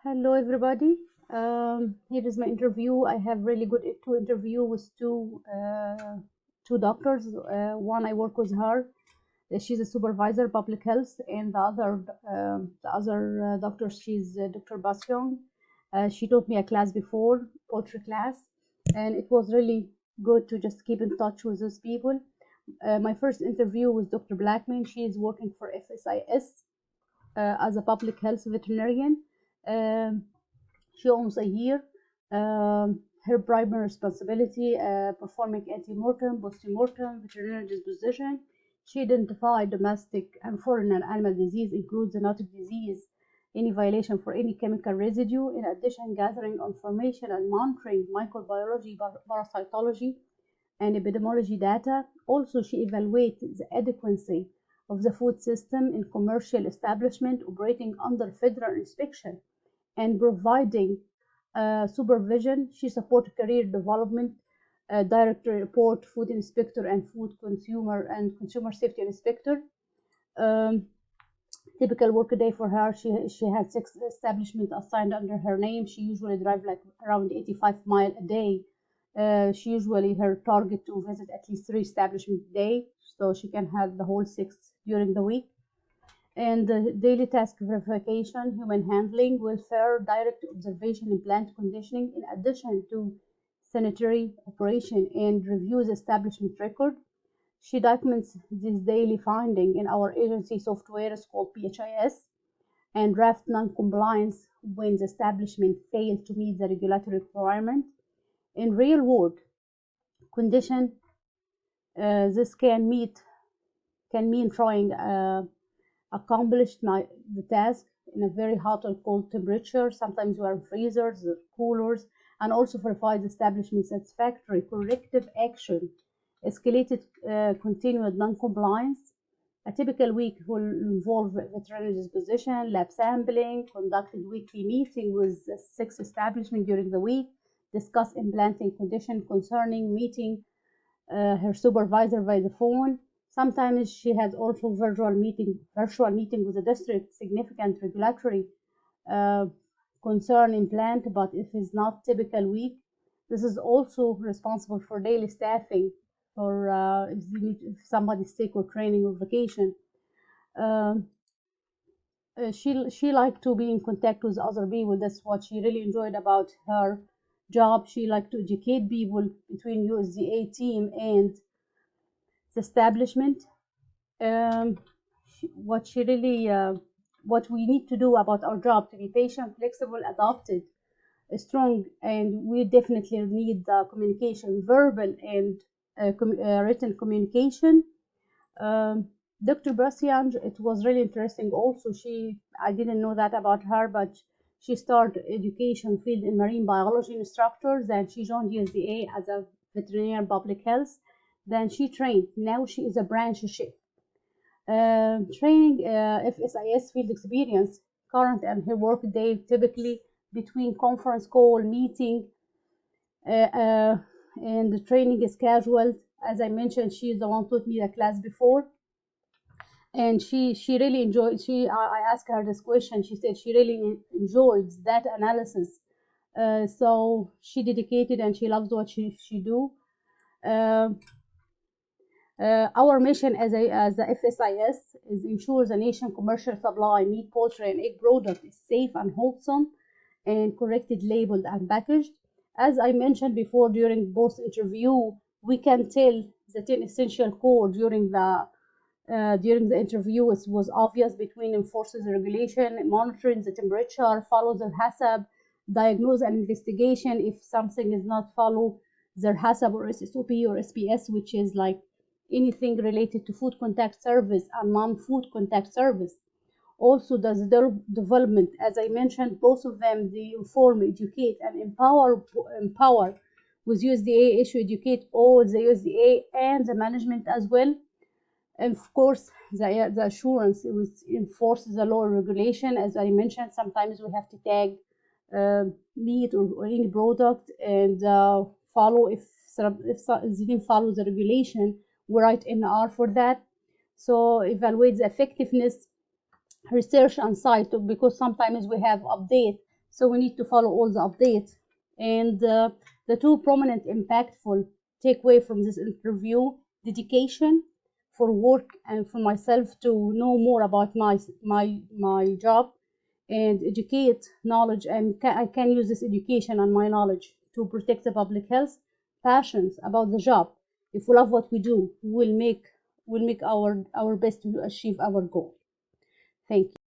Hello, everybody. Here is my interview. I have really good two interview with two doctors. One I work with her. She's a supervisor public health, and the other doctor, she's Dr. Basyong. She taught me a class before, poultry class, and it was really good to just keep in touch with those people. My first interview with Dr. Blackman. She is working for FSIS as a public health veterinarian. Um, she owns a year. Her primary responsibility performing ante-mortem, post-mortem, veterinary disposition. She identified domestic and foreign and animal disease, includes zoonotic disease, any violation for any chemical residue. In addition, gathering information and monitoring microbiology, parasitology, and epidemiology data. Also, she evaluates the adequacy of the food system in commercial establishment operating under federal inspection and providing supervision. She supports career development, director report, food inspector, and food consumer safety inspector. Um, Typical workday for her. She had 6 establishments assigned under her name. She usually drive like around 85 miles a day. She usually her target to visit at least 3 establishments a day, so she can have the whole 6 during the week. And daily task verification, human handling, welfare, direct observation, and plant conditioning, in addition to sanitary operation and reviews establishment record. She documents this daily finding in our agency software called PHIS and draft non-compliance when the establishment failed to meet the regulatory requirement. In real world condition, this can mean trying accomplished the task in a very hot or cold temperature. Sometimes we are in freezers or coolers, and also verified establishment satisfactory corrective action, escalated continued non-compliance. A typical week will involve veterinary disposition, lab sampling, conducted weekly meeting with 6 establishments during the week, discuss implanting condition concerning, meeting her supervisor by the phone. Sometimes she has also virtual meeting with the district, significant regulatory uh, concern implant, but if it's not typical week, this is also responsible for daily staffing or if somebody's sick or training or vacation. Um she liked to be in contact with other people. That's what she really enjoyed about her job. She liked to educate people between USDA team and the establishment. Um, what she really what we need to do about our job to be patient, flexible, adapted, strong, and we definitely need the communication, verbal and written communication. um, Dr. Bastian, it was really interesting. Also, I didn't know that about her, but she started education field in marine biology instructor. Then she joined USDA as a veterinarian public health. Then she trained. Now she is a branch chef. Training FSIS field experience, current and her work day typically between conference call, meeting, and the training is casual. As I mentioned, she is the one who taught me the class before, and she really enjoyed. I asked her this question. She said she really enjoyed that analysis. So she dedicated and she loves what she do. Uh, our mission as the FSIS is ensure the nation commercial supply meat, poultry, and egg product is safe and wholesome, and corrected, labeled, and packaged. As I mentioned before during both interview, we can tell the 10 essential core during the interview. It was obvious between enforces the regulation, monitoring the temperature, follow the HACCP, diagnose and investigation if something is not follow their HACCP or SSOP or SPS, which is like anything related to food contact service and non-food contact service. Also, does the development, as I mentioned, both of them, they inform, educate, and empower with USDA issue, educate all the USDA and the management as well. And of course, the assurance, it was enforces the law and regulation. As I mentioned, sometimes we have to tag meat or any product and follow if they didn't follow the regulation, we write NR for that. So evaluate the effectiveness, research and site, because sometimes we have update So we need to follow all the updates. And the two prominent impactful takeaway from this interview: dedication for work and for myself to know more about my job, and educate knowledge, and I can use this education and my knowledge to protect the public health. Passions about the job. If we love what we do, we'll make our best to achieve our goal. Thank you.